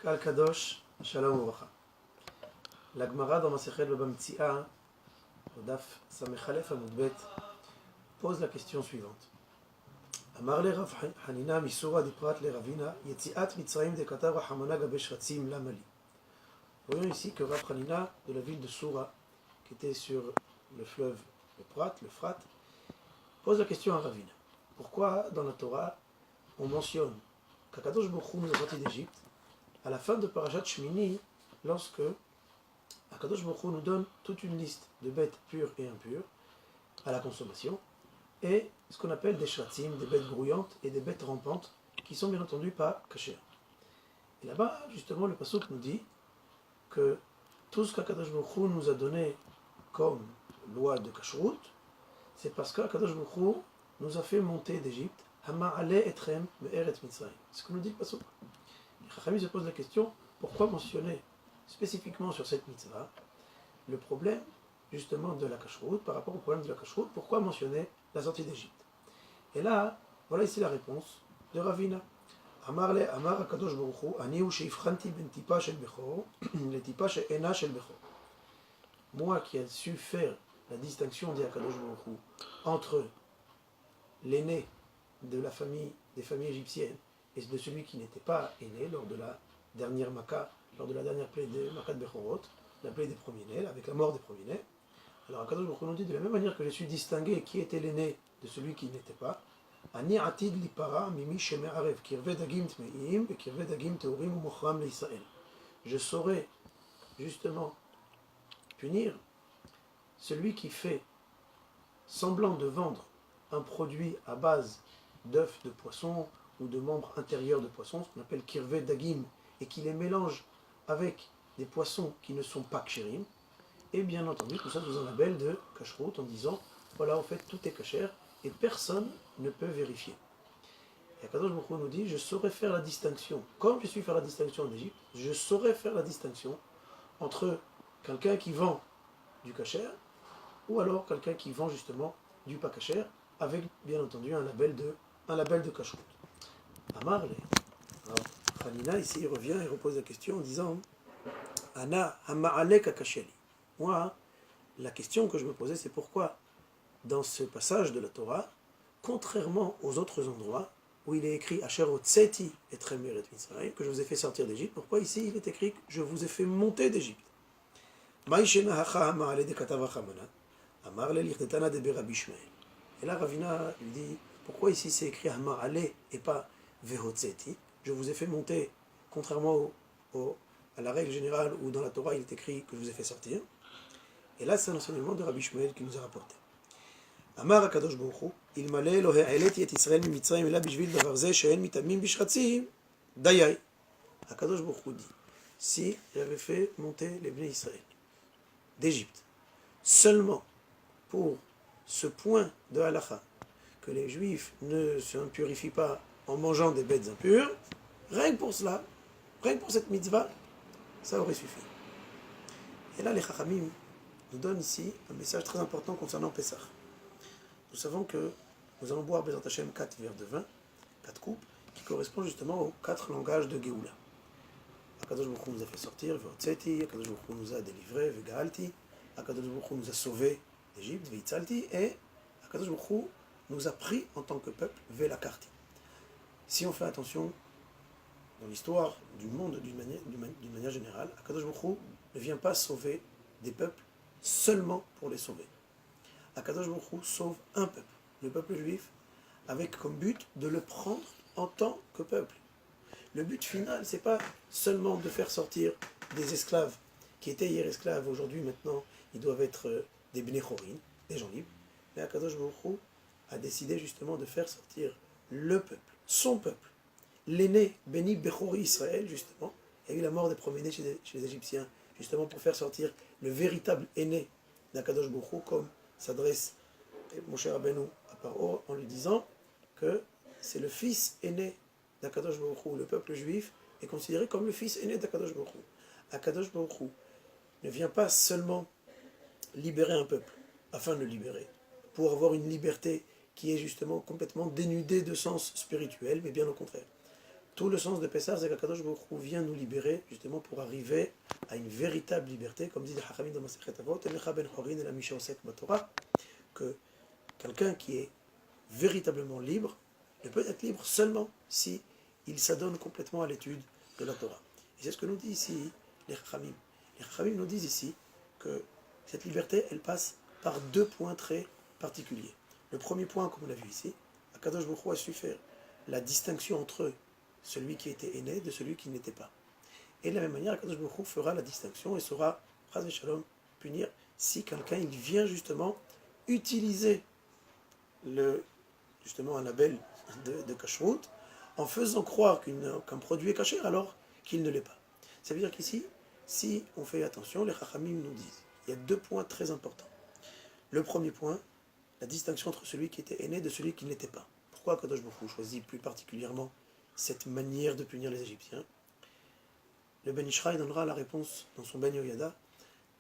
Kal Kadosh, Shalom Uvracha. La Gemara dans Masechet Baba Metzia, au Daf Samechalef Amud pose la question suivante. Amar le Rav Hanina Misura Diprat le Ravina, Yetziat Mitzrayim de Katav Rahamana Gabesh Ratzim Lamali. Voyons ici que Rav Hanina de la ville de Soura, qui était sur le fleuve le Frat, pose la question à Ravina. Pourquoi dans la Torah on mentionne qu'Akadosh Baruch Hu nous a sortis d'Égypte à la fin de Parashat Shmini, lorsque Akadosh Baruch Hu nous donne toute une liste de bêtes pures et impures à la consommation, et ce qu'on appelle des shratzim, des bêtes grouillantes et des bêtes rampantes, qui sont bien entendu pas cachées. Et là-bas, justement, le pasuk nous dit que tout ce qu'Akadosh Baruch Hu nous a donné comme loi de kashrut, c'est parce qu'Akadosh Baruch Hu nous a fait monter d'Égypte, Hama'ale etrem be'eretz Mitzrayim. C'est ce que nous dit le pasuk. Les Chachamim se posent la question, pourquoi mentionner spécifiquement sur cette mitzvah le problème justement de la kashrut, par rapport au problème de la kashrut, pourquoi mentionner la sortie d'Égypte? Et là, voilà ici la réponse de Ravina. Amar Akadosh Baruch Hu, ani hu sheifchanti ben tipa shel bechor, le tipa she'ena shel bechor. Moi qui ai su faire la distinction, dit Akadosh Baruch Hu, entre l'aîné de la famille, des familles égyptiennes, et de celui qui n'était pas aîné lors de la dernière Makkah, lors de la dernière plaie de Makkah de Bechorot, la plaie des premiers-nés, avec la mort des premiers-nés. Alors Akadosh Baruch Hu nous dit de la même manière que je suis distingué qui était l'aîné de celui qui n'était pas, Ani atid lipara mimi sheme'arev kirve dagim tme'im et kirve dagim teorim ou mochram l'Israël. Je saurai justement punir celui qui fait semblant de vendre un produit à base d'œufs de poisson ou de membres intérieurs de poisson, ce qu'on appelle kirve dagim, et qui les mélange avec des poissons qui ne sont pas kshérim, et bien entendu tout ça sous un label de kashrut en disant voilà, en fait tout est kasher et personne ne peut vérifier. Et Akadosh Baruch Hu nous dit je saurais faire la distinction, comme je suis faire la distinction en Égypte, je saurais faire la distinction entre quelqu'un qui vend du kasher ou alors quelqu'un qui vend justement du pas kasher avec bien entendu un label de kashrut. Amar le Hanina ici il revient et repose la question en disant Ana hama'alek akasheli. Moi, la question que je me posais, c'est pourquoi, dans ce passage de la Torah, contrairement aux autres endroits où il est écrit Asher otseti etrem be'eretz Mitzrayim, que je vous ai fait sortir d'Égypte, pourquoi ici il est écrit que je vous ai fait monter d'Égypte? Et là, Ravina lui dit pourquoi ici c'est écrit Hama'ale et pas Vehotseti? Je vous ai fait monter, contrairement à la règle générale où dans la Torah il est écrit que je vous ai fait sortir. Et là, c'est un enseignement de Rabbi Shmuel qui nous a rapporté. Amar Akadosh Baruch Hu, ilmale lo ha'eleti et Israël mi Mitzrayim ela bishvil davar zeh she'en mitamim bishratzim dayai. Akadosh Baruch Hu dit, si j'avais fait monter les Bnei Israël d'Égypte seulement pour ce point de halacha, que les Juifs ne se purifient pas en mangeant des bêtes impures, rien que pour cela, rien que pour cette mitzvah, ça aurait suffi. Et là, les Chachamim nous donnent ici un message très important concernant Pessah. Nous savons que nous allons boire Bezat Hashem 4 verres de vin, 4 coupes, qui correspondent justement aux 4 langages de Géoula. Akadosh Baruch Hu nous a fait sortir, Vehotzeti, Akadosh Baruch Hu nous a délivrés, Vegalti, Akadosh Baruch Hu nous a sauvés d'Égypte, Veitzalti, et Akadosh Baruch Hu nous a pris en tant que peuple, Velakarti. Si on fait attention, dans l'histoire du monde d'une manière générale, Akadosh Baruch Hu ne vient pas sauver des peuples seulement pour les sauver. Akadosh Baruch Hu sauve un peuple, le peuple juif, avec comme but de le prendre en tant que peuple. Le but final, c'est pas seulement de faire sortir des esclaves qui étaient hier esclaves, aujourd'hui maintenant ils doivent être des bnei chorin, des gens libres. Mais Akadosh Baruch Hu a décidé justement de faire sortir le peuple, son peuple, l'aîné béni Bechori Israël justement. Il y a eu la mort des premiers-nés chez les Égyptiens, justement pour faire sortir le véritable aîné d'Akadosh Baruch Hu, comme s'adresse Moshe Rabbeinu à Paro en lui disant que c'est le fils aîné d'Akadosh Baruch Hu. Le peuple juif est considéré comme le fils aîné d'Akadosh Baruch Hu. Akadosh Baruch Hu ne vient pas seulement libérer un peuple afin de le libérer, pour avoir une liberté qui est justement complètement dénudée de sens spirituel, mais bien au contraire. Tout le sens de Pessah, c'est qu'Akadosh Baruch Hu vient nous libérer, justement pour arriver à une véritable liberté, comme dit le Hachamim dans Masechet Avot, Elecha ben Chorin el Misha Osek Batorah, que quelqu'un qui est véritablement libre ne peut être libre seulement si il s'adonne complètement à l'étude de la Torah. Et c'est ce que nous dit ici les Chachamim. Les Chachamim nous disent ici que cette liberté, elle passe par deux points très particuliers. Le premier point, comme on l'a vu ici, Akadosh Baruch Hu a su faire la distinction entre celui qui était aîné de celui qui n'était pas. Et de la même manière, Akadosh Baruch Hu fera la distinction et saura, Chas v'Shalom, punir si quelqu'un il vient justement utiliser justement un label de kashrut en faisant croire qu'un produit est caché alors qu'il ne l'est pas. Ça veut dire qu'ici, si on fait attention, les Chachamim nous disent, il y a deux points très importants. Le premier point, la distinction entre celui qui était aîné de celui qui n'était pas. Pourquoi Akadosh Baruch Hu choisit plus particulièrement cette manière de punir les Égyptiens? Le Ben Ishraï donnera la réponse dans son Ben Yoyada,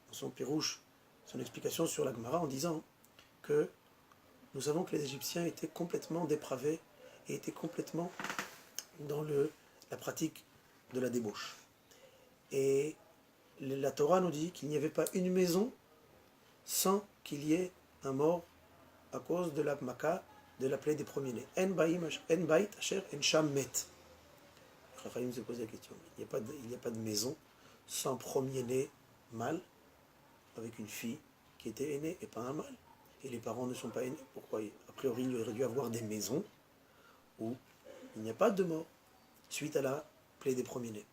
dans son Pirouche, son explication sur la Gemara, en disant que nous savons que les Égyptiens étaient complètement dépravés et étaient complètement dans la pratique de la débauche. Et la Torah nous dit qu'il n'y avait pas une maison sans qu'il y ait un mort à cause de la Maka, de la plaie des premiers-nés. En bait asher en sham met. Raphaël se pose la question. Il n'y a pas de maison sans premier-né mâle, avec une fille qui était aînée et pas un mâle. Et les parents ne sont pas aînés. Pourquoi? A priori, il aurait dû avoir des maisons où il n'y a pas de mort suite à la plaie des premiers-nés.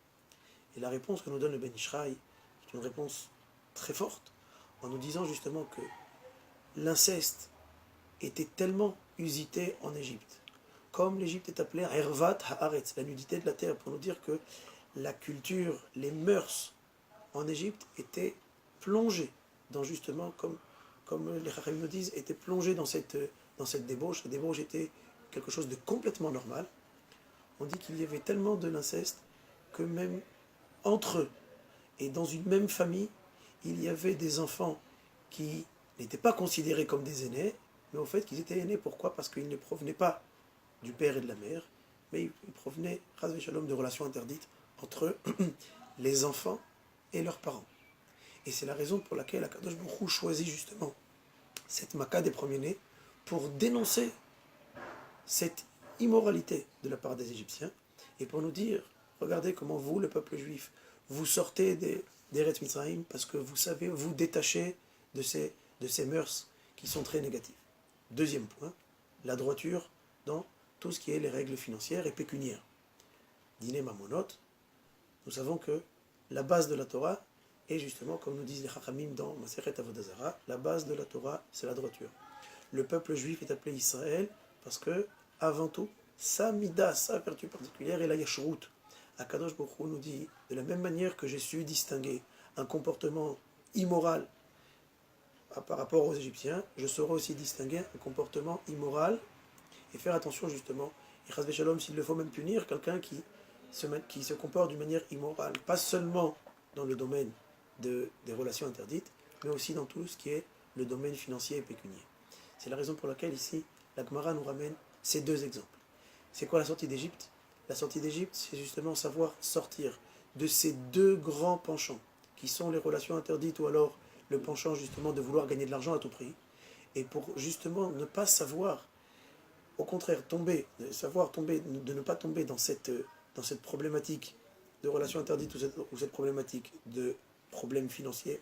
Et la réponse que nous donne le Ben Ishraï est une réponse très forte, en nous disant justement que l'inceste était tellement usité en Égypte. Comme l'Égypte est appelée Hervat Haaretz, la nudité de la terre, pour nous dire que la culture, les en Égypte étaient plongées dans justement, comme les Chachamim nous disent, étaient plongées dans cette débauche. La débauche était quelque chose de complètement normal. On dit qu'il y avait tellement de l'inceste que même entre eux et dans une même famille, il y avait des enfants qui n'étaient pas considérés comme des aînés, mais au fait qu'ils étaient aînés. Pourquoi? Parce qu'ils ne provenaient pas du père et de la mère, mais ils provenaient, Chas v'Shalom, de relations interdites entre les enfants et leurs parents. Et c'est la raison pour laquelle Akadosh Baruch Hu choisit justement cette Maka des premiers-nés pour dénoncer cette immoralité de la part des Égyptiens et pour nous dire, regardez comment vous, le peuple juif, vous sortez d'Eretz Mitzrayim parce que vous savez vous détacher de ces mœurs qui sont très négatives. Deuxième point, la droiture dans tout ce qui est les règles financières et pécuniaires. Dîner Mamonot, nous savons que la base de la Torah est justement, comme nous disent les Chachamim dans Masechet Avodah Zarah, la base de la Torah, c'est la droiture. Le peuple juif est appelé Israël parce que, avant tout, sa mida, sa vertu particulière est la yashrut. Akadosh Baruch Hu nous dit, de la même manière que j'ai su distinguer un comportement immoral par rapport aux Égyptiens, je saurai aussi distinguer un comportement immoral et faire attention justement, et Chas v'Shalom, s'il le faut même punir, quelqu'un qui se comporte d'une manière immorale, pas seulement dans le domaine des relations interdites, mais aussi dans tout ce qui est le domaine financier et pécunier. C'est la raison pour laquelle ici, la Gemara nous ramène ces deux exemples. C'est quoi la sortie d'Égypte? La sortie d'Égypte, c'est justement savoir sortir de ces deux grands penchants, qui sont les relations interdites ou alors le penchant justement de vouloir gagner de l'argent à tout prix, et pour justement ne pas savoir, au contraire, de ne pas tomber dans cette problématique de relations interdites ou cette problématique de problèmes financiers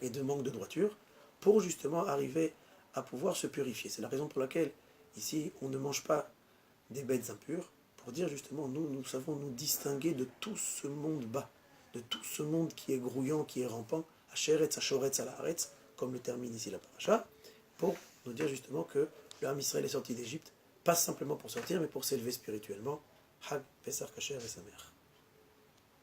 et de manque de droiture, pour justement arriver à pouvoir se purifier. C'est la raison pour laquelle, ici, on ne mange pas des bêtes impures, pour dire justement, nous savons nous distinguer de tout ce monde bas, de tout ce monde qui est grouillant, qui est rampant, Asheretz, Ashoretz, Alaharetz, comme le termine ici la paracha, pour nous dire justement que le Ham Israël est sorti d'Égypte, pas simplement pour sortir, mais pour s'élever spirituellement. Hag, Pesach, Kasher et sa mère.